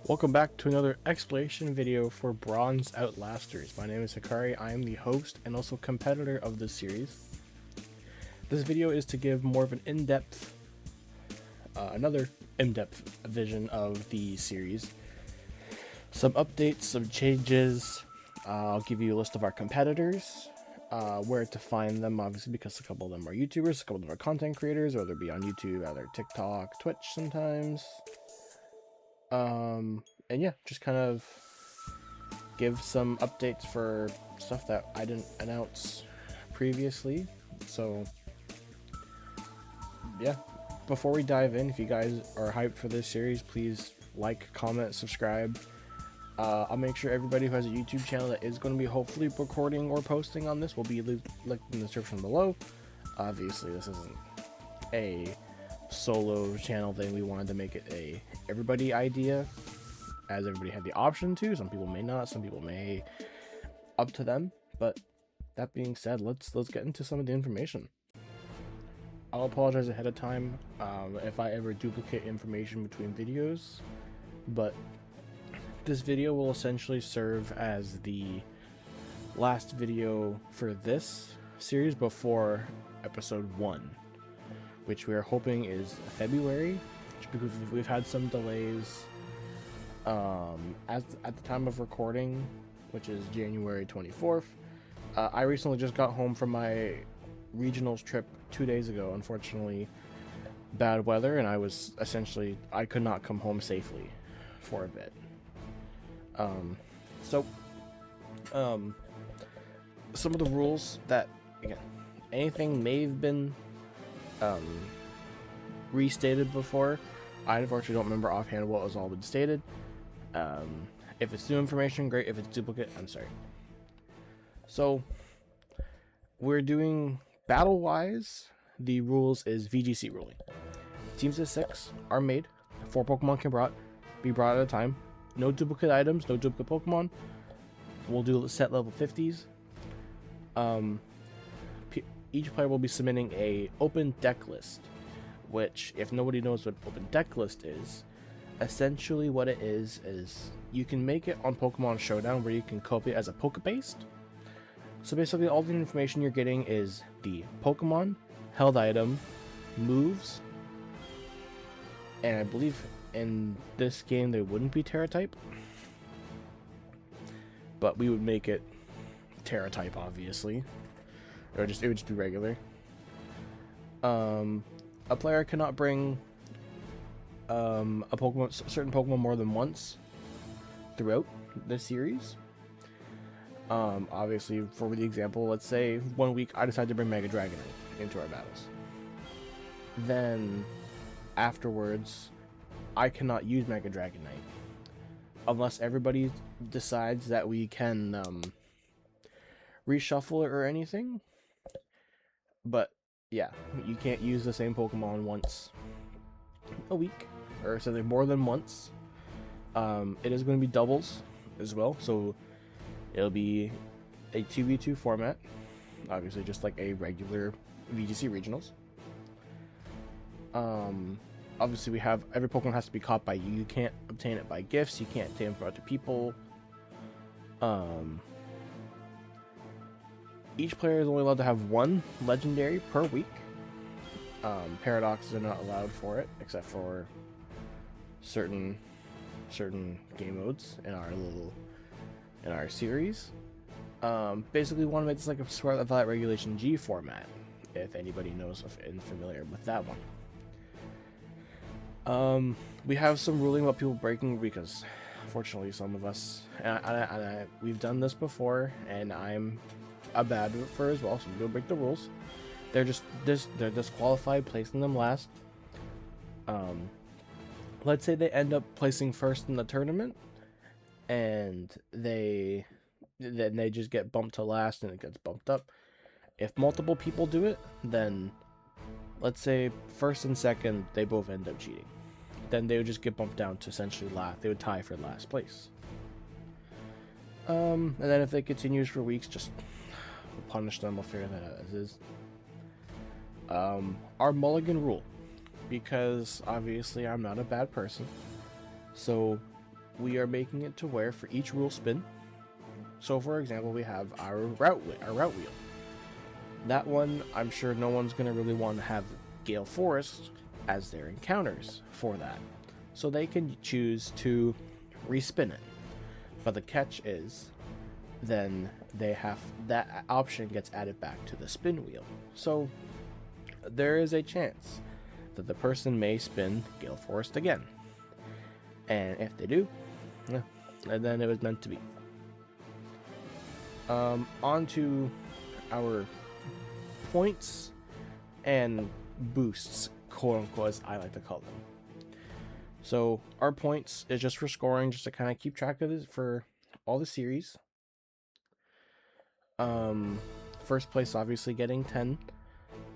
Welcome back to another exploration video for Bronze Outlasters. My name is Hikari. I am the host and also competitor of this series. This video is to give more of an another in-depth vision of the series. Some updates, some changes. I'll give you a list of our competitors, where to find them, obviously, because a couple of them are YouTubers, a couple of them are content creators, whether it be on YouTube, either TikTok, Twitch sometimes. And yeah, just kind of give some updates for stuff that I didn't announce previously. So yeah, before we dive in, if you guys are hyped for this series, please like, comment, subscribe. I'll make sure everybody who has a YouTube channel that is going to be hopefully recording or posting on this will be linked in the description below. Obviously, this isn't a solo channel thing. We wanted to make it a everybody idea, as everybody had the option to. Some people may not, some people may, up to them. But that being said, let's get into some of the information. I'll apologize ahead of time if I ever duplicate information between videos, but this video will essentially serve as the last video for this series before episode 1, which we are hoping is February, because we've had some delays at the time of recording, which is January 24th. I recently just got home from my regionals trip 2 days ago. Unfortunately, bad weather, and I could not come home safely for a bit. Some of the rules that, again, anything may have been restated before. I unfortunately don't remember offhand what was all been stated. If it's new information, great. If it's duplicate, I'm sorry. So we're doing battle wise. The rules is VGC ruling. Teams of 6 are made. 4 Pokemon can be brought at a time. No duplicate items, no duplicate Pokemon. We'll do set level 50s. Each player will be submitting a open deck list, which, if nobody knows what open deck list is, essentially what it is you can make it on Pokemon Showdown, where you can copy it as a Pokepaste. So basically all the information you're getting is the Pokemon, held item, moves, and I believe in this game they wouldn't be Terra type, but we would make it Terra type, obviously, or it would just be regular. A player cannot bring certain Pokemon more than once throughout the series. Obviously, for the example, let's say 1 week I decide to bring Mega Dragonite into our battles. Then afterwards, I cannot use Mega Dragonite unless everybody decides that we can reshuffle it or anything. But yeah, you can't use the same Pokemon once a week, or something more than once. It is going to be doubles as well, so it'll be a 2v2 format, obviously just like a regular VGC regionals. Obviously we have, every Pokemon has to be caught by you. You can't obtain it by gifts, you can't obtain it from other people. Each player is only allowed to have 1 legendary per week. Paradoxes are not allowed for it, except for certain game modes in our series. Basically, we want to make this like a sort of that Regulation G format, if anybody knows and familiar with that one. We have some ruling about people breaking, because unfortunately some of us, we've done this before, and I'm a bad for as well. Some people break the rules. They're disqualified, placing them last. Let's say they end up placing first in the tournament, and then they just get bumped to last, and it gets bumped up. If multiple people do it, then let's say first and second, they both end up cheating. Then they would just get bumped down to essentially last. They would tie for last place. And then if it continues for weeks, just punish them. We'll figure that out as is. Our mulligan rule, because obviously I'm not a bad person, so we are making it to where for each rule spin, so for example, we have our route wheel. That one, I'm sure no one's going to really want to have Gale Forest as their encounters for that. So they can choose to respin it. But the catch is, then they have that option gets added back to the spin wheel. So there is a chance that the person may spin Gale Forest again. And if they do, yeah, and then it was meant to be. On to our points and boosts, quote unquote, as I like to call them. So our points is just for scoring, just to kind of keep track of this for all the series. First place obviously getting 10,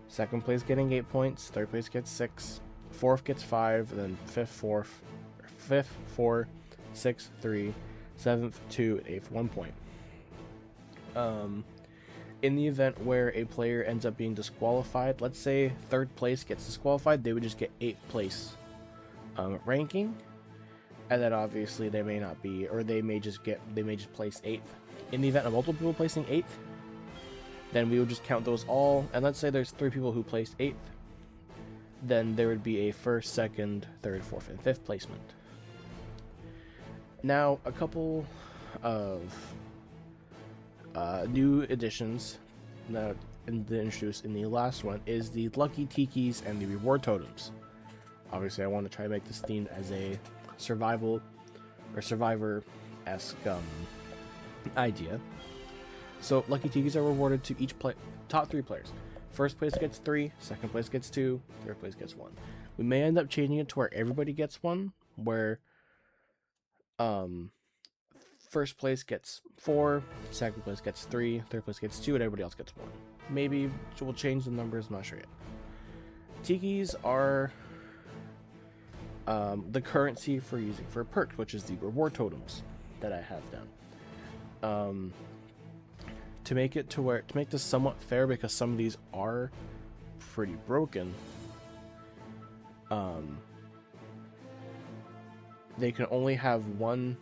second place getting 8 points, third place gets 6, fourth gets 5, then fifth 4, 6th 3, 7th 2, 8th 1 point. In the event where a player ends up being disqualified, let's say third place gets disqualified, they would just get 8th place ranking, and then obviously they may not be, or they may just place 8th. In the event of multiple people placing 8th, then we would just count those all, and let's say there's 3 people who placed 8th, then there would be a 1st, 2nd, 3rd, 4th, and 5th placement. Now, a couple of new additions that introduced in the last one is the lucky tikis and the reward totems. Obviously, I want to try to make this themed as a survival or survivor-esque idea. So lucky tikis are rewarded to each top 3 players. First place gets 3, second place gets 2, third place gets 1. We may end up changing it to where everybody gets 1, where first place gets 4, second place gets 3, third place gets 2, and everybody else gets 1. Maybe we'll change the numbers, I'm not sure yet. Tikis are the currency for using for perks, which is the reward totems that I have down. To make this somewhat fair, because some of these are pretty broken, they can only have 1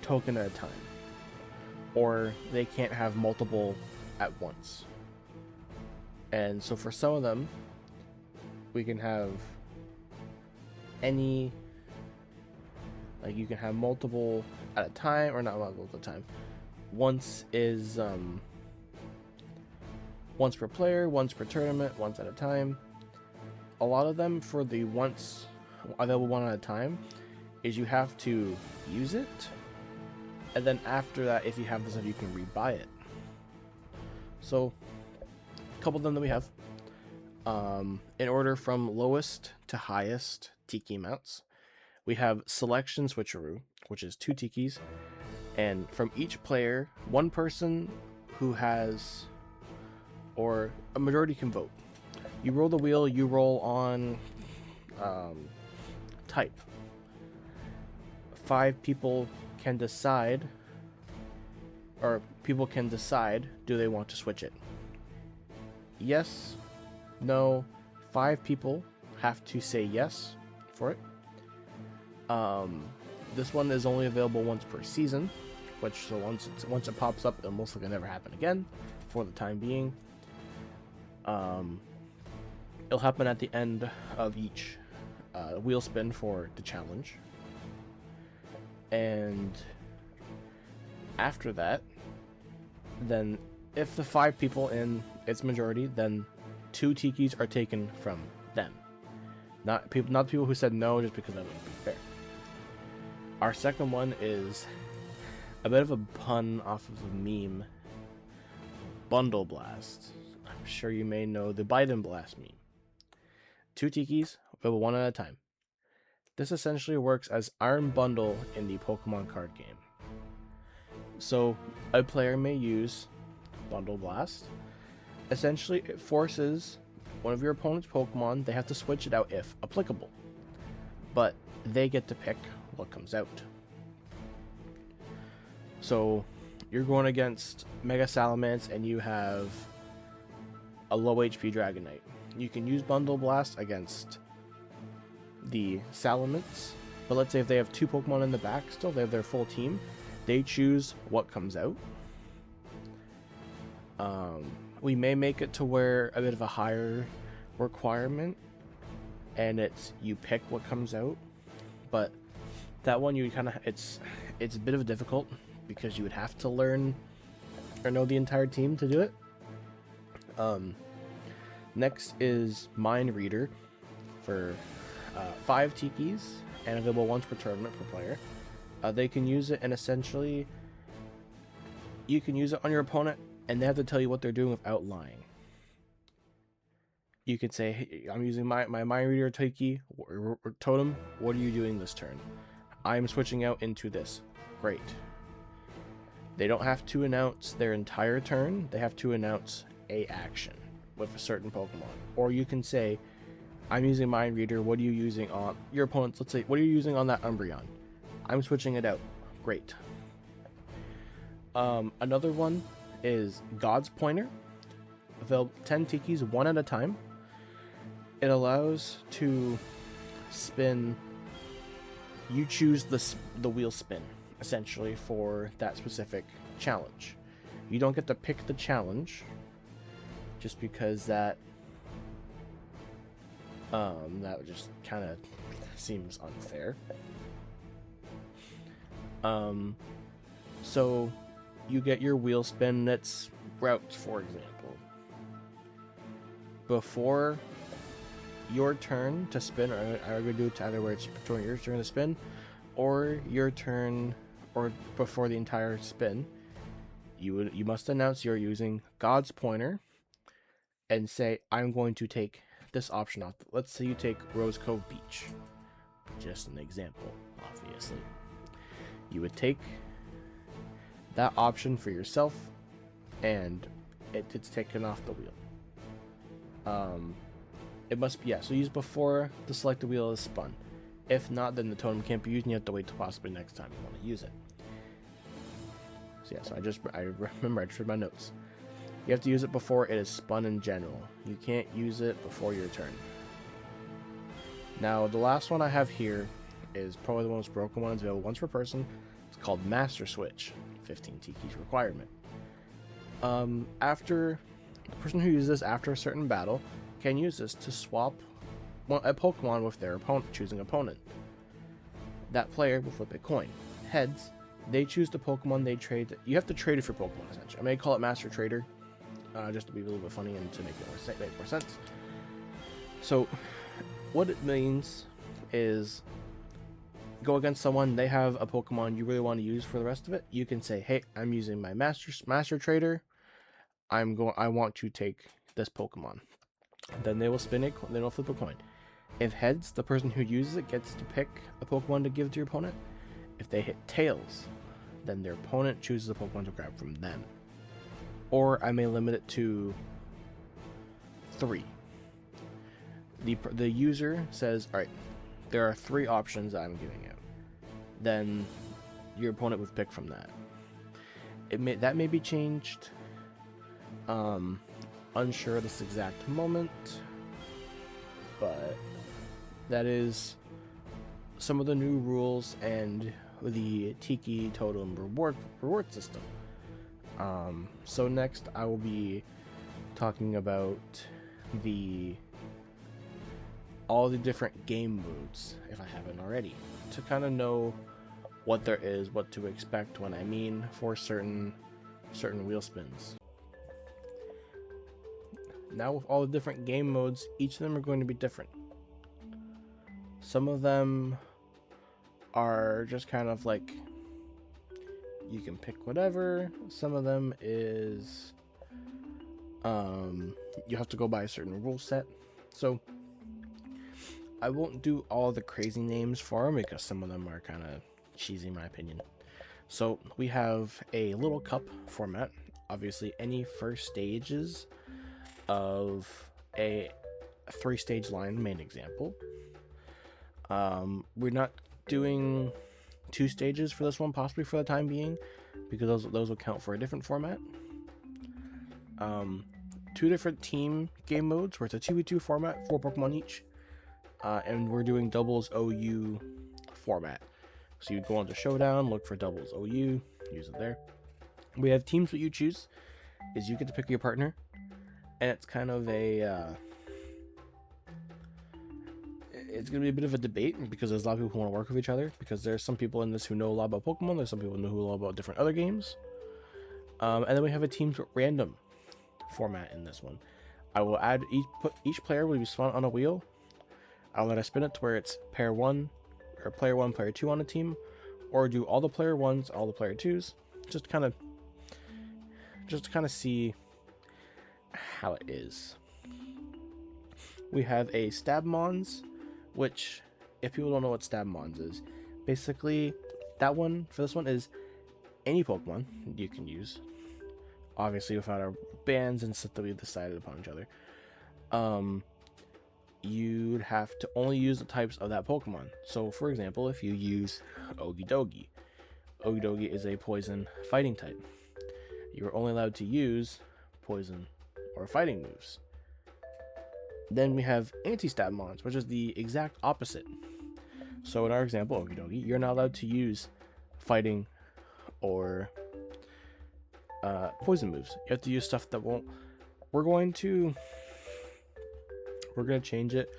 token at a time, or they can't have multiple at once. And so for some of them, we can have any, like you can have multiple at a time, or not multiple at a time. Once is once per player, once per tournament, once at a time. A lot of them for the once available 1 at a time is you have to use it, and then after that, if you have this, you can rebuy it. So a couple of them that we have, in order from lowest to highest tiki amounts, we have selection switcheroo, which is 2 tikis, and from each player, 1 person who has, or a majority can vote. You roll the wheel, you roll on type. 5 people can decide, or people can decide, do they want to switch it? Yes, no, 5 people have to say yes for it. This one is only available once per season, which, so once it pops up, it'll most likely never happen again for the time being. It'll happen at the end of each wheel spin for the challenge. And after that, then if the 5 people in its majority, then 2 tikis are taken from them. Not the people who said no, just because that wouldn't be fair. Our second one is a bit of a pun off of a meme. Bundle Blast. I'm sure you may know the Bite and Blast meme. 2 tikis, available 1 at a time. This essentially works as Iron Bundle in the Pokemon card game. So a player may use Bundle Blast. Essentially, it forces one of your opponent's Pokemon, they have to switch it out if applicable, but they get to pick what comes out. So you're going against Mega Salamence and you have a low HP Dragonite. You can use Bundle Blast against the Salamence, But let's say if they have 2 Pokemon in the back still, they have their full team, they choose what comes out. We may make it to where a bit of a higher requirement, and it's you pick what comes out, but that one you kind of it's a bit of a difficult because you would have to learn or know the entire team to do it. Next is Mind Reader for 5 Tikis and available once per tournament per player. They can use it, and essentially you can use it on your opponent and they have to tell you what they're doing without lying. You can say, hey, I'm using my Mind Reader Tiki or Totem. What are you doing this turn? I'm switching out into this. Great. They don't have to announce their entire turn. They have to announce a action with a certain Pokemon. Or you can say, I'm using Mind Reader. What are you using on your opponent's? Let's say, what are you using on that Umbreon? I'm switching it out. Great. Another one is God's Pointer. Available 10 Tikis, 1 at a time. It allows to spin. You choose the wheel spin, essentially, for that specific challenge. You don't get to pick the challenge, just because that just kind of seems unfair. So you get your wheel spin that's routes, for example. Before your turn to spin, or I would do it to either where it's your turn to spin, or your turn, or before the entire spin, you must announce you're using God's Pointer and say, I'm going to take this option off. Let's say you take Rose Cove Beach, just an example, obviously. You would take that option for yourself, and it's taken off the wheel. It must be, yeah, so use before the selected wheel is spun. If not, then the totem can't be used, and you have to wait till possibly next time you want to use it. So yeah, so I remember I just read my notes. You have to use it before it is spun in general. You can't use it before your turn. Now, the last one I have here is probably the most broken one. It's available once per person. It's called Master Switch. 15 Tikis requirement. After the person who uses this after a certain battle can use this to swap a Pokemon with their choosing opponent. That player will flip a coin. Heads, they choose the Pokemon they trade. You have to trade it for Pokemon, essentially. I may call it Master Trader, just to be a little bit funny and to make it make more sense. So, what it means is, go against someone, they have a Pokemon you really want to use for the rest of it. You can say, hey, I'm using my Master Trader. I want to take this Pokemon. Then they will spin it, then they'll flip a coin. If heads, the person who uses it gets to pick a Pokemon to give to your opponent. If they hit tails, then their opponent chooses a Pokemon to grab from them. Or I may limit it to 3. The user says, alright, there are 3 options I'm giving out. Then your opponent would pick from that. That may be changed. Unsure of this exact moment, but that is some of the new rules and the Tiki Totem reward system. So next I will be talking about all the different game modes, if I haven't already, to kind of know what there is, what to expect when I mean for certain wheel spins. Now with all the different game modes, each of them are going to be different. Some of them are just kind of like, you can pick whatever. Some of them is, you have to go by a certain rule set. So I won't do all the crazy names for them because some of them are kind of cheesy in my opinion. So we have a little cup format. Obviously any first stages of a 3-stage line, main example. We're not doing 2 stages for this one, possibly for the time being, because those will count for a different format. 2 different team game modes where it's a 2v2 format, 4 Pokemon each, and we're doing doubles OU format. So you go on to Showdown, look for doubles OU, use it there. We have teams. What you choose is you get to pick your partner, and it's kind of a it's going to be a bit of a debate because there's a lot of people who want to work with each other, because there's some people in this who know a lot about Pokemon, there's some people who know a lot about different other games. And then we have a teams random format in this one. I will add each player will be spun on a wheel. I'll let I spin it to where it's pair 1 or player 1, player 2 on a team, or do all the player 1s, all the player 2s, just to kind of see how it is. We have a Stabmons, which, if people don't know what Stabmons is, basically that one for this one is any Pokemon you can use, obviously without our bans and stuff that we've decided upon each other. You'd have to only use the types of that Pokemon. So for example, if you use Okidogi is a poison fighting type. You're only allowed to use poison or fighting moves. Then we have Anti-Stabmons, which is the exact opposite. So in our example, Okidogi, you're not allowed to use fighting or poison moves. You have to use stuff that won't. We're going to change it.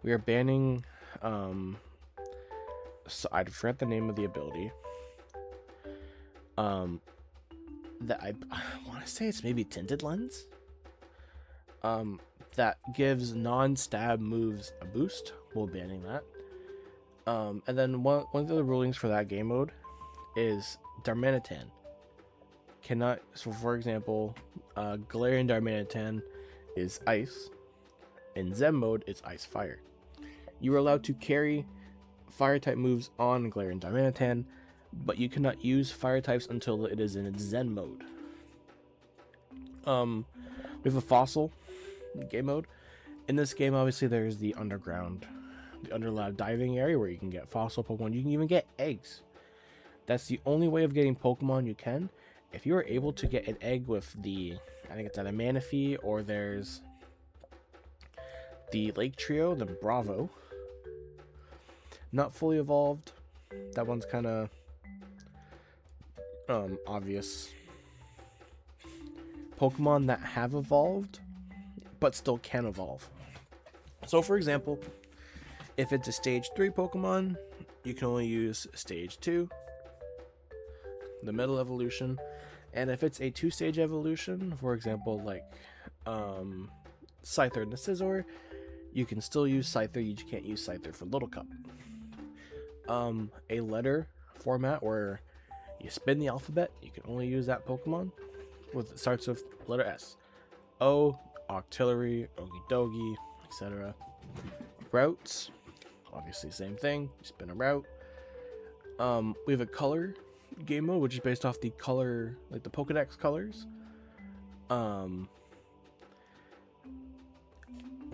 We are banning. So I forgot the name of the ability. That I want to say it's maybe Tinted Lens. That gives non-stab moves a boost. We're banning that. And then one of the rulings for that game mode is Darmanitan cannot. So for example, Galarian Darmanitan is ice. In Zen mode, it's ice fire. You are allowed to carry fire type moves on Galarian Darmanitan, but you cannot use fire types until it is in its Zen mode. We have a fossil game mode. In this game, obviously, there's the underlab diving area where you can get fossil Pokemon. You can even get eggs. That's the only way of getting Pokemon you can. If you are able to get an egg with I think it's either Manaphy or there's the Lake Trio, the Bravo. Not fully evolved. That one's kind of obvious. Pokemon that have evolved but still can evolve. So for example, if it's a stage 3 Pokemon, you can only use stage 2, the middle evolution. And if it's a 2-stage evolution, for example, like Scyther and the Scizor, you can still use Scyther, you just can't use Scyther for Little Cup. A letter format where you spin the alphabet, you can only use that Pokemon. It starts with letter S. O, Octillery, Okidogi, etc. Routes, obviously same thing, you spin a route. We have a color game mode, which is based off the color, like the Pokedex colors. We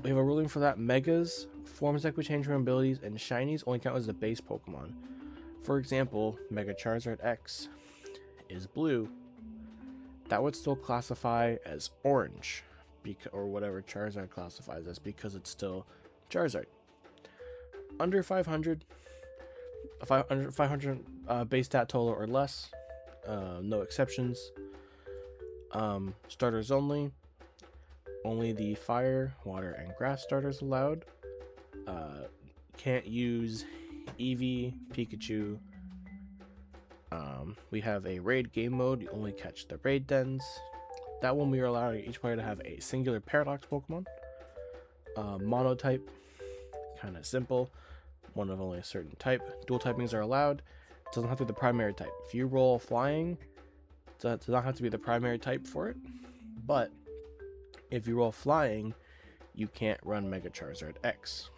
have a ruling for that. Megas, forms that could change from abilities, and shinies only count as the base Pokemon. For example, Mega Charizard X is blue. That would still classify as orange, or whatever Charizard classifies as, because it's still Charizard. Under 500 base stat total or less, no exceptions. Starters only. Only the fire, water, and grass starters allowed. Can't use Eevee, Pikachu. We have a raid game mode. You only catch the raid dens. That one we are allowing each player to have a singular Paradox Pokemon. Monotype, kind of simple. One of only a certain type. Dual typings are allowed. It doesn't have to be the primary type. If you roll flying, it does not have to be the primary type for it. But if you roll flying, you can't run Mega Charizard X.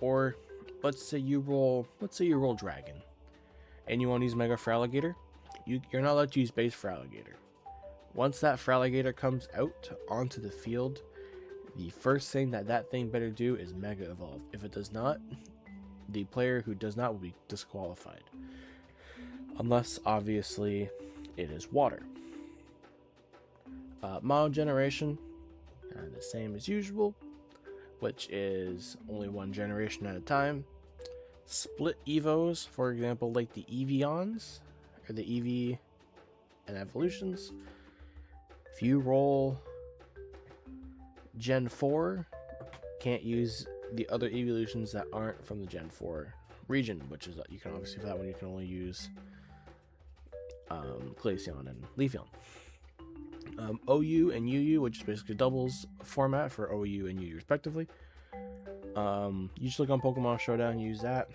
Or let's say you roll Dragon, and you want to use Mega Feraligatr. You're not allowed to use base Feraligatr. Once that Feraligatr comes out onto the field, the first thing that thing better do is Mega Evolve. If it does not, the player who does not will be disqualified. Unless, obviously, it is water. Mono generation, the same as usual, which is only one generation at a time. Split Evos, for example, like the Evions or the Eevee and Evolutions. If you roll Gen 4, can't use the other evolutions that aren't from the Gen 4 region, which is, you can obviously, for that one, you can only use Glaceon and Leafeon. OU and UU, which is basically doubles format for OU and UU respectively. You just look on Pokemon Showdown, use that.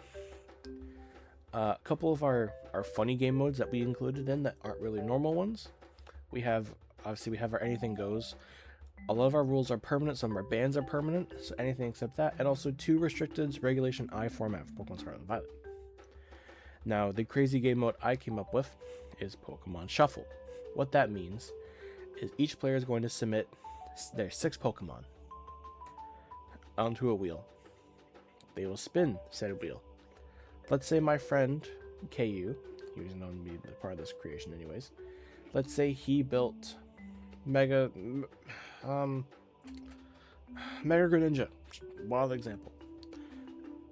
A couple of our funny game modes that we included in that aren't really normal ones. We have our Anything Goes. A lot of our rules are permanent, some of our bans are permanent, so anything except that, and also 2 restricted Regulation I format for Pokemon Scarlet and Violet. Now, the crazy game mode I came up with is Pokemon Shuffle. What that means is each player is going to submit their 6 Pokemon onto a wheel. They will spin said wheel. Let's say my friend KU, he was known to be part of this creation anyways, let's say he built Mega Greninja, wild example.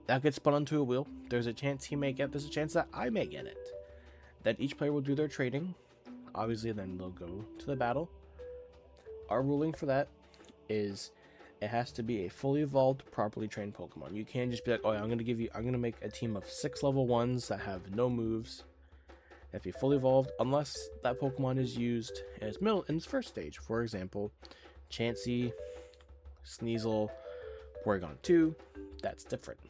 That gets spun onto a wheel. There's a chance he may get, there's a chance that I may get it. Then each player will do their trading. Obviously, then they'll go to the battle. Our ruling for that is it has to be a fully evolved, properly trained Pokemon. You can't just be like, oh, I'm gonna make a team of 6 level 1s that have no moves. It has to be fully evolved unless that Pokemon is used in its first stage. For example, Chansey, Sneasel, Porygon 2, that's different.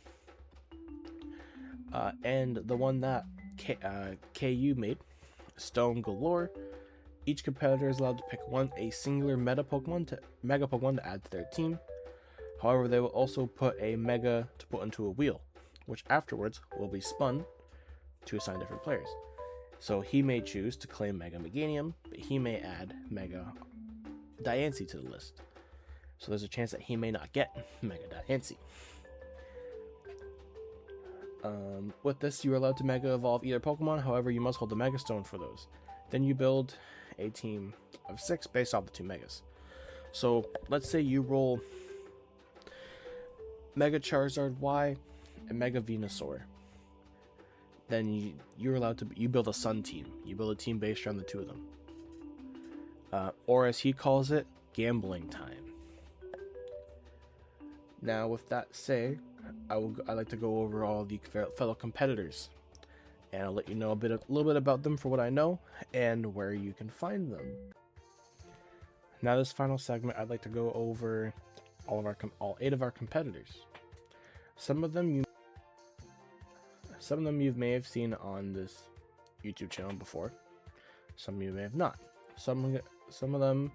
And the one that KU made, Stone Galore, each competitor is allowed to pick a singular Mega Pokemon to add to their team. However, they will also put a Mega to put into a wheel, which afterwards will be spun to assign different players. So he may choose to claim Mega Meganium, but he may add Mega Diancie to the list. So there's a chance that he may not get Mega Diancie. With this, you are allowed to Mega Evolve either Pokemon, however, you must hold the Mega Stone for those. Then you build a team of 6 based off the 2 Megas. So let's say you roll Mega Charizard Y and Mega Venusaur. Then you're allowed to build a Sun team. You build a team based around the 2 of them. Or as he calls it, gambling time. Now, with that said, I'd like to go over all the fellow competitors, and I'll let you know a little bit about them for what I know and where you can find them. Now, this final segment, I'd like to go over all 8 of our competitors. Some of them you may have seen on this YouTube channel before. Some of you may have not. Some of them,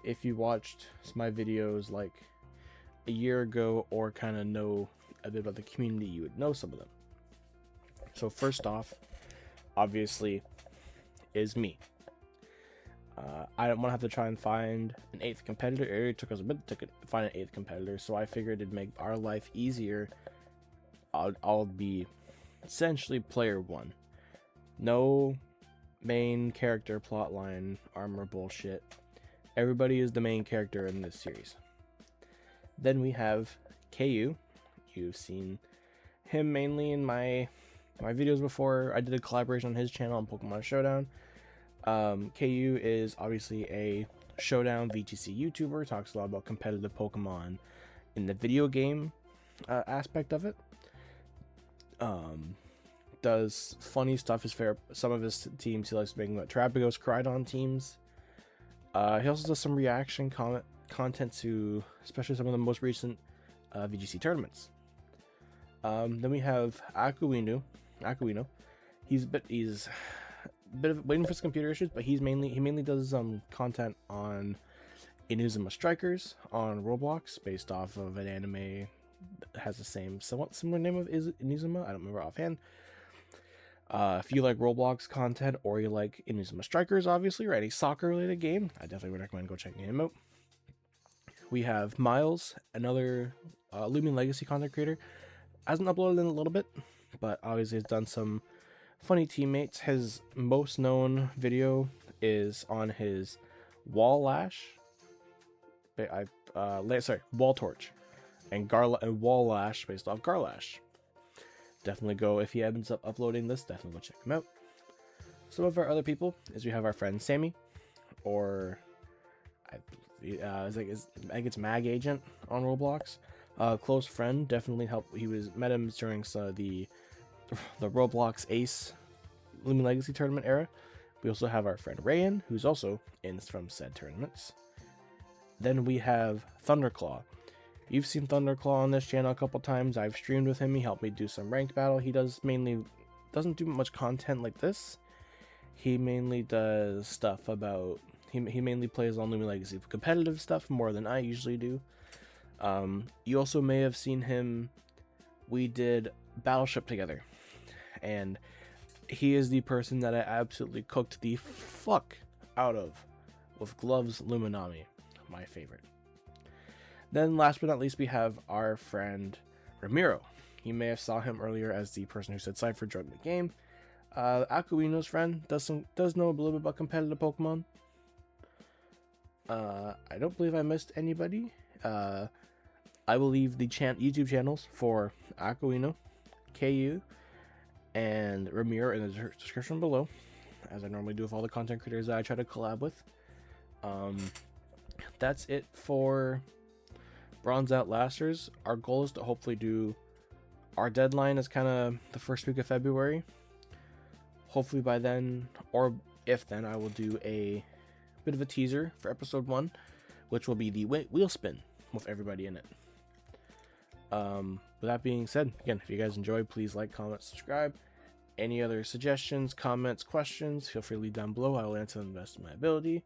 if you watched my videos like a year ago or kind of know a bit about the community, you would know some of them. So first off, obviously, is me. I don't want to have to try and find an 8th competitor. It really took us a bit to find an 8th competitor, so I figured it'd make our life easier. I'll be essentially player 1. No main character plotline armor bullshit. Everybody is the main character in this series. Then we have KU. You've seen him mainly in my videos before. I did a collaboration on his channel on Pokemon Showdown. KU is obviously a Showdown VTC YouTuber. Talks a lot about competitive Pokemon in the video game aspect of it. Does funny stuff. Some of his teams he likes making Terrapagos, Crydon teams. He also does some reaction content to especially some of the most recent VGC tournaments. Then we have Aquino. He's a bit of waiting for his computer issues, but he mainly does content on Inuzuma Strikers on Roblox based off of an anime that has the somewhat similar name of Inuzuma. I don't remember offhand. If you like Roblox content or you like Inuzuma Strikers, obviously, or any soccer related game, I definitely would recommend go checking him out. We have Miles, another Lumion Legacy content creator. Hasn't uploaded in a little bit, but obviously has done some funny teammates. His most known video is on his Wall Torch and Wall Lash based off Garlash. definitely go, if he ends up uploading this, definitely go check him out. Some of our other people is we have our friend Sammy, or I think it's Mag Agent on Roblox. Close friend, definitely helped. Met him during the Roblox Ace Lumen Legacy tournament era. We also have our friend Rayan, who's also in from said tournaments. Then we have Thunderclaw. You've seen Thunderclaw on this channel a couple times. I've streamed with him. He helped me do some ranked battle. He doesn't do much content like this. He mainly does stuff about, he mainly plays on Lumen Legacy competitive stuff more than I usually do. You also may have seen him, we did Battleship together, and he is the person that I absolutely cooked the fuck out of with Gloves Luminami, my favorite. Then last but not least, we have our friend Ramiro. You may have saw him earlier as the person who said Cypher joined the game. Akuino's friend, does know a little bit about competitive Pokemon. I don't believe I missed anybody. I will leave the YouTube channels for Akuino, KU, and Ramiro in the description below, as I normally do with all the content creators that I try to collab with. That's it for Bronze Outlasters. Our goal is to hopefully do, our deadline is kind of the first week of February. Hopefully by then, or if then, I will do a bit of a teaser for episode 1, which will be the wheel spin with everybody in it. With that being said, again, if you guys enjoyed, please like, comment, subscribe. Any other suggestions, comments, questions, feel free to leave down below. I will answer them the best of my ability.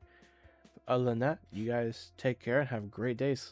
But other than that, you guys take care and have great days.